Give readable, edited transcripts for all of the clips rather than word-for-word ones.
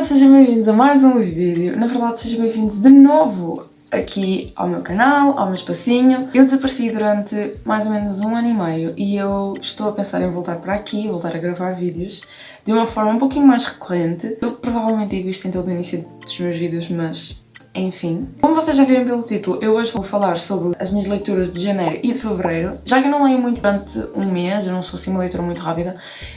sejam bem-vindos a mais um vídeo. Na verdade, sejam bem-vindos de novo aqui ao meu canal, ao meu espacinho. Eu desapareci durante mais ou menos 1 ano e meio e eu estou a pensar em voltar para aqui, voltar a gravar vídeos de uma forma um pouquinho mais recorrente. Eu provavelmente digo isto em todo o início dos meus vídeos, mas enfim. Como vocês já viram pelo título, eu hoje vou falar sobre as minhas leituras de janeiro e de fevereiro. Já que eu não leio muito durante um mês, eu não sou assim uma leitora muito rápida,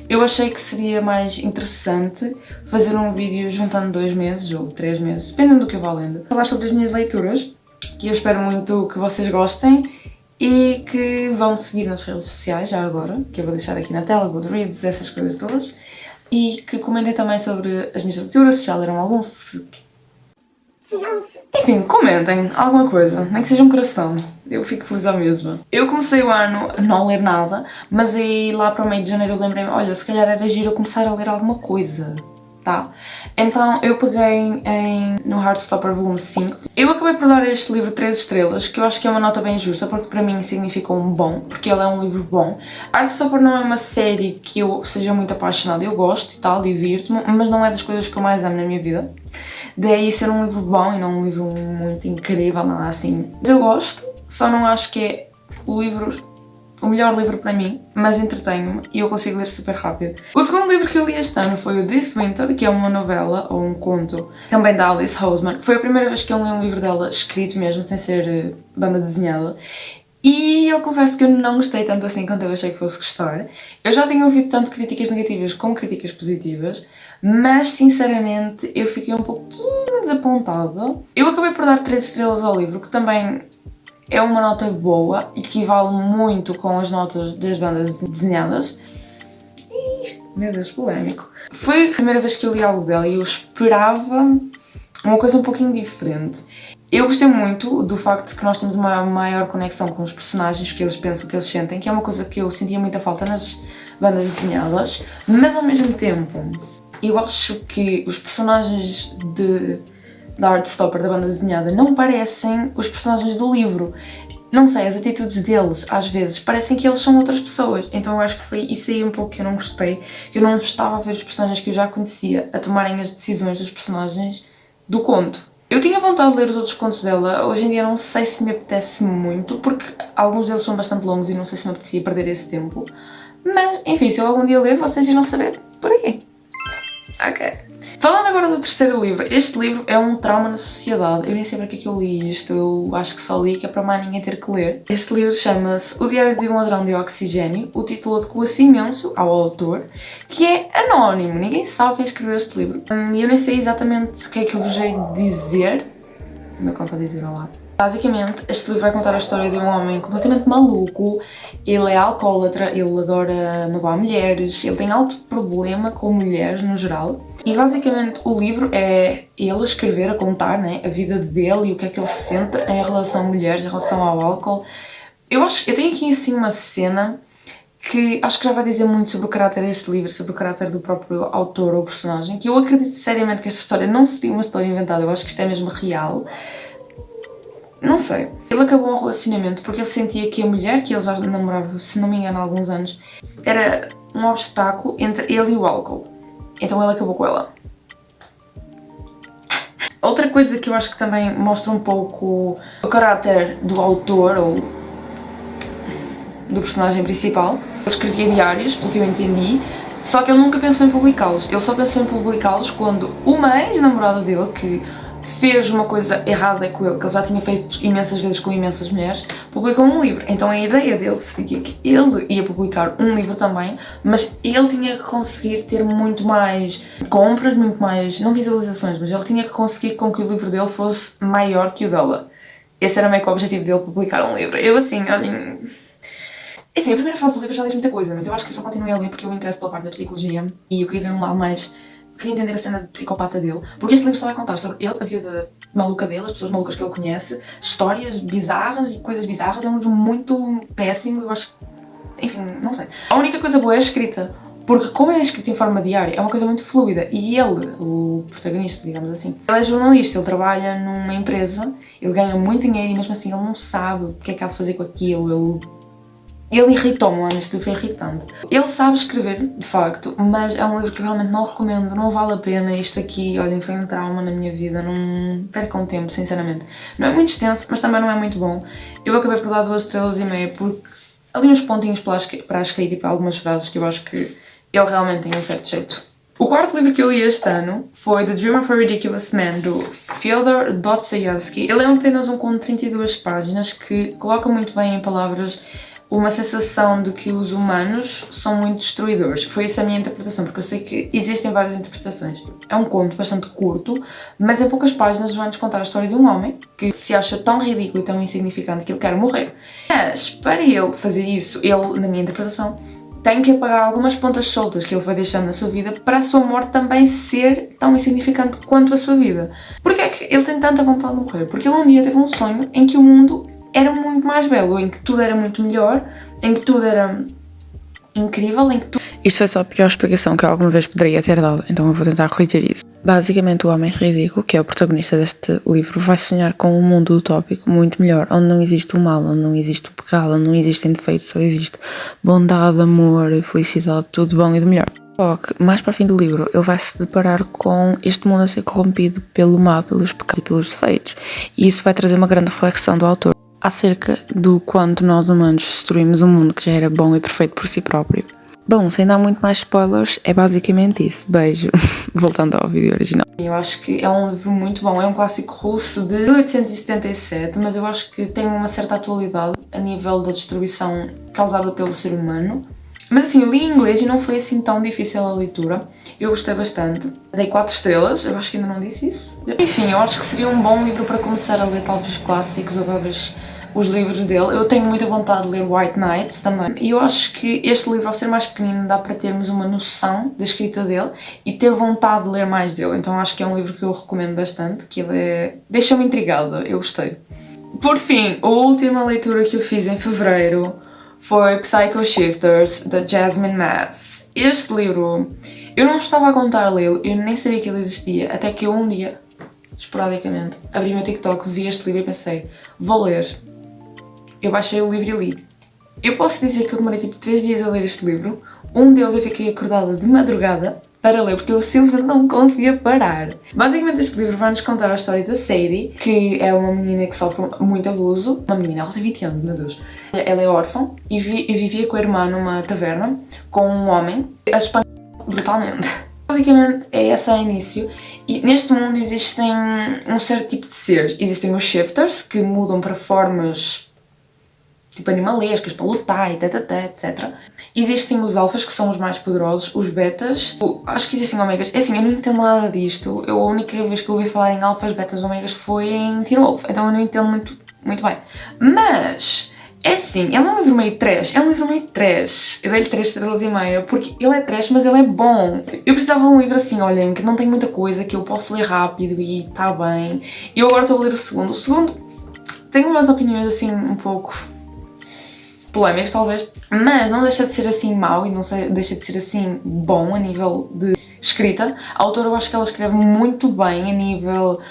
eu achei que seria mais interessante fazer um vídeo juntando 2 meses ou 3 meses, dependendo do que eu vá lendo. Falar sobre as minhas leituras, que eu espero muito que vocês gostem e que vão me seguir nas redes sociais, já agora, que eu vou deixar aqui na tela, Goodreads, essas coisas todas. E que comentem também sobre as minhas leituras, se já leram algum, enfim, comentem alguma coisa, nem que seja um coração, eu fico feliz ao mesmo. Eu comecei o ano a não ler nada, mas aí lá para o meio de janeiro eu lembrei-me, olha, se calhar era giro eu começar a ler alguma coisa, tá? Então eu peguei no Heartstopper volume 5. Eu acabei por dar este livro 3 estrelas, que eu acho que é uma nota bem justa, porque para mim significa um bom, porque ele é um livro bom. Heartstopper não é uma série que eu seja muito apaixonada, eu gosto e tal, divirto-me, mas não é das coisas que eu mais amo na minha vida. Daí ser um livro bom e não um livro muito incrível, nada assim. Mas eu gosto, só não acho que é o melhor livro para mim, mas entretenho-me e eu consigo ler super rápido. O segundo livro que eu li este ano foi o This Winter, que é uma novela, ou um conto, também da Alice Oseman. Foi a primeira vez que eu li um livro dela escrito mesmo, sem ser banda desenhada. E eu confesso que eu não gostei tanto assim quanto eu achei que fosse gostar. Eu já tenho ouvido tanto críticas negativas como críticas positivas, mas sinceramente eu fiquei um pouquinho desapontada. Eu acabei por dar 3 estrelas ao livro, que também é uma nota boa, equivale muito com as notas das bandas desenhadas. E, meu Deus, polémico. Foi a primeira vez que eu li algo dela e eu esperava uma coisa um pouquinho diferente. Eu gostei muito do facto de que nós temos uma maior conexão com os personagens, que eles pensam, que eles sentem, que é uma coisa que eu sentia muita falta nas bandas desenhadas, mas ao mesmo tempo eu acho que os personagens da Heartstopper, da banda desenhada, não parecem os personagens do livro. Não sei, as atitudes deles, às vezes, parecem que eles são outras pessoas. Então eu acho que foi isso aí um pouco que eu não gostei, que eu não estava a ver os personagens que eu já conhecia a tomarem as decisões dos personagens do conto. Eu tinha vontade de ler os outros contos dela, hoje em dia não sei se me apetece muito, porque alguns deles são bastante longos e não sei se me apetecia perder esse tempo. Mas, enfim, se eu algum dia ler, vocês irão saber por aqui. Ok. Falando agora do terceiro livro, este livro é um trauma na sociedade. Eu nem sei para que é que eu li isto, eu acho que só li que é para mais ninguém ter que ler. Este livro chama-se O Diário de um Ladrão de Oxigênio. O título adequa-se imenso ao autor, que é anónimo, ninguém sabe quem escreveu este livro. E eu nem sei exatamente o que é que eu vos hei de dizer. O meu conta a dizer olá. Basicamente, este livro vai contar a história de um homem completamente maluco. Ele é alcoólatra, ele adora magoar mulheres, ele tem alto problema com mulheres no geral. E basicamente o livro é ele a escrever, a contar, né, a vida dele e o que é que ele se sente em relação a mulheres, em relação ao álcool. Eu tenho aqui assim uma cena que acho que já vai dizer muito sobre o caráter deste livro, sobre o caráter do próprio autor ou personagem, que eu acredito seriamente que esta história não seria uma história inventada, eu acho que isto é mesmo real. Não sei. Ele acabou um relacionamento porque ele sentia que a mulher que ele já namorava, se não me engano há alguns anos, era um obstáculo entre ele e o álcool. Então ele acabou com ela. Outra coisa que eu acho que também mostra um pouco o caráter do autor ou do personagem principal. Ele escrevia diários, pelo que eu entendi, só que ele nunca pensou em publicá-los. Ele só pensou em publicá-los quando uma ex-namorada dele, que fez uma coisa errada com ele, que ele já tinha feito imensas vezes com imensas mulheres, publicou um livro. Então a ideia dele seria que ele ia publicar um livro também, mas ele tinha que conseguir ter muito mais compras, muito mais, não visualizações, mas ele tinha que conseguir com que o livro dele fosse maior que o dela. Esse era meio que o objetivo dele, publicar um livro. Eu assim, olhem... Assim, a primeira fase do livro já diz muita coisa, mas eu acho que eu só continuei a ler porque eu me interesso pela parte da psicologia e eu queria ver um lado mais... Queria entender a cena de psicopata dele, porque este livro só vai contar sobre ele, a vida maluca dele, as pessoas malucas que ele conhece, histórias bizarras e coisas bizarras. É um livro muito péssimo, eu acho... Enfim, não sei. A única coisa boa é a escrita, porque como é escrito em forma diária, é uma coisa muito fluida. E ele, o protagonista, digamos assim, ele é jornalista, ele trabalha numa empresa, ele ganha muito dinheiro e mesmo assim ele não sabe o que é que há de fazer com aquilo, ele Ele irritou-me, mano, este livro foi irritante. Ele sabe escrever, de facto, mas é um livro que realmente não recomendo, não vale a pena. Isto aqui, olhem, foi um trauma na minha vida, não percam tempo, sinceramente. Não é muito extenso, mas também não é muito bom. Eu acabei por dar 2 estrelas e meia porque ali uns pontinhos para a escrita e para algumas frases que eu acho que ele realmente tem um certo jeito. O quarto livro que eu li este ano foi The Dream of a Ridiculous Man, do Fyodor Dostoevsky. Ele é apenas um conto de 32 páginas que coloca muito bem em palavras uma sensação de que os humanos são muito destruidores. Foi essa a minha interpretação, porque eu sei que existem várias interpretações. É um conto bastante curto, mas em poucas páginas vai-nos contar a história de um homem que se acha tão ridículo e tão insignificante que ele quer morrer. Mas, para ele fazer isso, ele, na minha interpretação, tem que apagar algumas pontas soltas que ele foi deixando na sua vida para a sua morte também ser tão insignificante quanto a sua vida. Porquê é que ele tem tanta vontade de morrer? Porque ele um dia teve um sonho em que o mundo era muito mais belo, em que tudo era muito melhor, em que tudo era incrível, em que tudo... Isto foi só a pior explicação que eu alguma vez poderia ter dado, então eu vou tentar corrigir isso. Basicamente, o homem ridículo, que é o protagonista deste livro, vai sonhar com um mundo utópico muito melhor, onde não existe o mal, onde não existe o pecado, onde não existem defeitos, só existe bondade, amor, felicidade, tudo bom e do melhor. Só que, mais para o fim do livro, ele vai se deparar com este mundo a ser corrompido pelo mal, pelos pecados e pelos defeitos, e isso vai trazer uma grande reflexão do autor acerca do quanto nós humanos destruímos um mundo que já era bom e perfeito por si próprio. Bom, sem dar muito mais spoilers, é basicamente isso. Beijo. Voltando ao vídeo original. Eu acho que é um livro muito bom, é um clássico russo de 1877, mas eu acho que tem uma certa atualidade a nível da destruição causada pelo ser humano. Mas assim, eu li em inglês e não foi assim tão difícil a leitura. Eu gostei bastante. Dei 4 estrelas, eu acho que ainda não disse isso. Enfim, eu acho que seria um bom livro para começar a ler talvez clássicos ou talvez os livros dele. Eu tenho muita vontade de ler White Nights também. E eu acho que este livro, ao ser mais pequenino, dá para termos uma noção da escrita dele e ter vontade de ler mais dele. Então acho que é um livro que eu recomendo bastante, que ele é... deixa-me intrigada, eu gostei. Por fim, a última leitura que eu fiz em fevereiro foi Psycho Shifters, da Jasmine Maz. Este livro, eu não estava a contar lê-lo, eu nem sabia que ele existia, até que eu um dia, esporadicamente, abri o meu TikTok, vi este livro e pensei, vou ler. Eu baixei o livro e li. Eu posso dizer que eu demorei tipo 3 dias a ler este livro. Um deles eu fiquei acordada de madrugada para ler, porque eu simplesmente não conseguia parar. Basicamente este livro vai-nos contar a história da Sadie, que é uma menina que sofre muito abuso. Uma menina, ela tem 20 anos, meu Deus. Ela é órfã e vivia com a irmã numa taverna com um homem a espancar brutalmente. Basicamente é esse o início. E neste mundo existem um certo tipo de seres. Existem os shifters, que mudam para formas tipo animalescas, para lutar e etc. Existem os alfas, que são os mais poderosos, os betas, acho que existem omegas. É assim, eu não entendo nada disto. A única vez que eu ouvi falar em alfas, betas, omegas foi em Teen Wolf, então eu não entendo muito bem. Mas, é assim, é um livro meio trash, Eu dei-lhe 3 estrelas e meia, porque ele é trash, mas ele é bom. Eu precisava de um livro assim, olhem, que não tem muita coisa, que eu posso ler rápido e está bem. E eu agora estou a ler o segundo. O segundo tem umas opiniões assim um pouco polémicas talvez, mas não deixa de ser assim mau e não deixa de ser assim bom a nível de escrita. A autora, eu acho que ela escreve muito bem a nível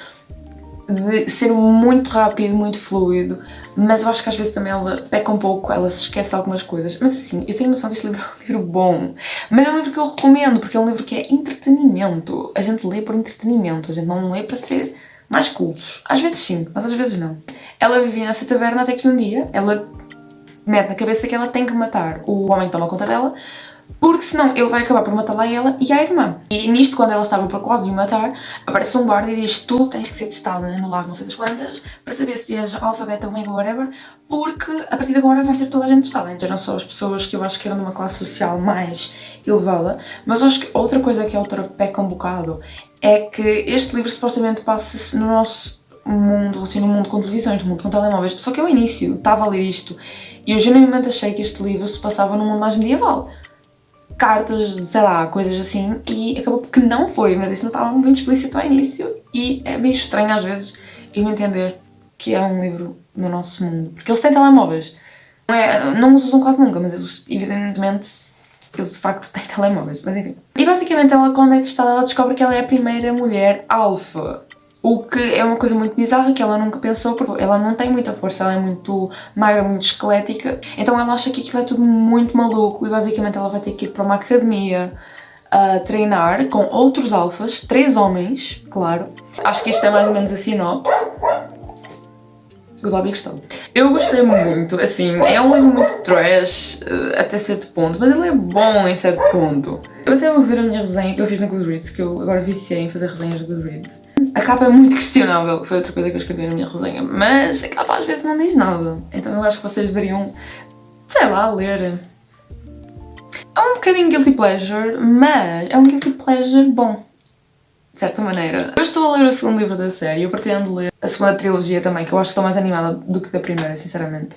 de ser muito rápido, muito fluido, mas eu acho que às vezes também ela peca um pouco, ela se esquece de algumas coisas. Mas assim, eu tenho noção que este livro é um livro bom, mas é um livro que eu recomendo porque é um livro que é entretenimento. A gente lê por entretenimento, a gente não lê para ser mais cultos. Às vezes sim, mas às vezes não. Ela vivia nessa taverna até que um dia ela mete na cabeça que ela tem que matar o homem que toma conta dela, porque senão ele vai acabar por matar lá ela e a irmã. E nisto, quando ela estava por quase de o matar, aparece um guarda e diz: tu tens que ser testada no lago não sei das quantas para saber se és alfa, beta, omega, whatever, porque a partir de agora vai ser toda a gente testada. Então não só as pessoas que eu acho que eram de uma classe social mais elevada, mas eu acho que outra coisa que a autora peca um bocado é que este livro supostamente passa-se no nosso mundo, assim, no mundo com televisões, no mundo com telemóveis, só que ao início estava a ler isto e eu genuinamente achei que este livro se passava num mundo mais medieval. Cartas, sei lá, coisas assim, e acabou porque não foi, mas isso não estava muito explícito ao início e é meio estranho às vezes eu entender que é um livro no nosso mundo, porque eles têm telemóveis, não os usam quase nunca, mas eles, evidentemente, eles de facto têm telemóveis, mas enfim. E basicamente ela, quando é testada, ela descobre que ela é a primeira mulher alfa. O que é uma coisa muito bizarra que ela nunca pensou, porque ela não tem muita força, ela é muito magra, muito esquelética, então ela acha que aquilo é tudo muito maluco e basicamente ela vai ter que ir para uma academia a treinar com outros alfas, 3 homens, claro. Acho que isto é mais ou menos a sinopse. Gostei. Eu gostei muito, assim, é um livro muito trash até certo ponto, mas ele é bom em certo ponto. Eu até vou ver a minha resenha que eu fiz na Goodreads, que eu agora viciei em fazer resenhas de Goodreads. A capa é muito questionável, foi outra coisa que eu escrevi na minha resenha, mas a capa às vezes não diz nada. Então eu acho que vocês deveriam, sei lá, ler. É um bocadinho guilty pleasure, mas é um guilty pleasure bom. De certa maneira. Eu estou a ler o segundo livro da série, eu pretendo ler a segunda trilogia também, que eu acho que estou mais animada do que da primeira, sinceramente.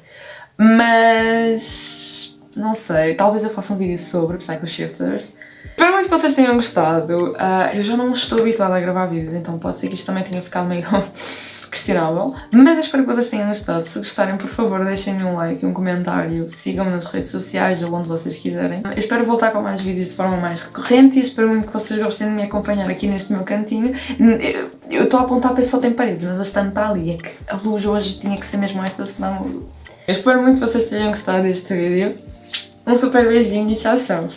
Mas... não sei, talvez eu faça um vídeo sobre Psycho Shifters. Espero muito que vocês tenham gostado. Eu já não estou habituada a gravar vídeos, então pode ser que isto também tenha ficado meio questionável. Mas eu espero que vocês tenham gostado. Se gostarem, por favor, deixem-me um like, um comentário, sigam-me nas redes sociais ou onde vocês quiserem. Eu espero voltar com mais vídeos de forma mais recorrente e espero muito que vocês gostem de me acompanhar aqui neste meu cantinho. Eu estou a apontar para só tem paredes, mas a estante está ali. É que a luz hoje tinha que ser mesmo esta, senão... Eu espero muito que vocês tenham gostado deste vídeo. Um super beijinho e tchau, tchau!